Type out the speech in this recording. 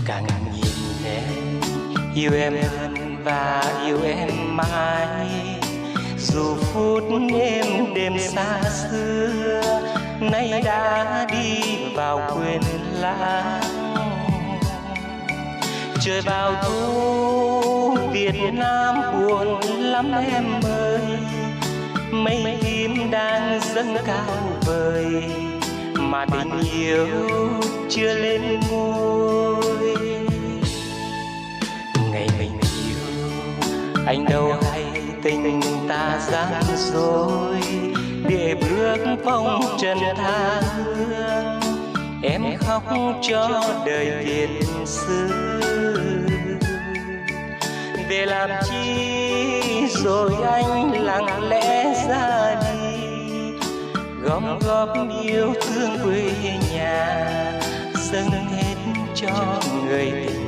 càng nhìn em yêu em hơn và yêu em mãi. Dù phút êm đêm xa xưa nay đã đi vào quên lãng. Trời vào thu Việt Nam buồn lắm em ơi, mây tím đang dâng cao vời mà tình yêu chưa lên ngôi. Ngày mình yêu anh đâu hay tình ta gian dối, để bước phong trần tha hương em khóc cho đời Việt xứ. Về làm chi rồi anh lặng lẽ ra đi, gom góp yêu thương quê nhà dâng hết cho người tình.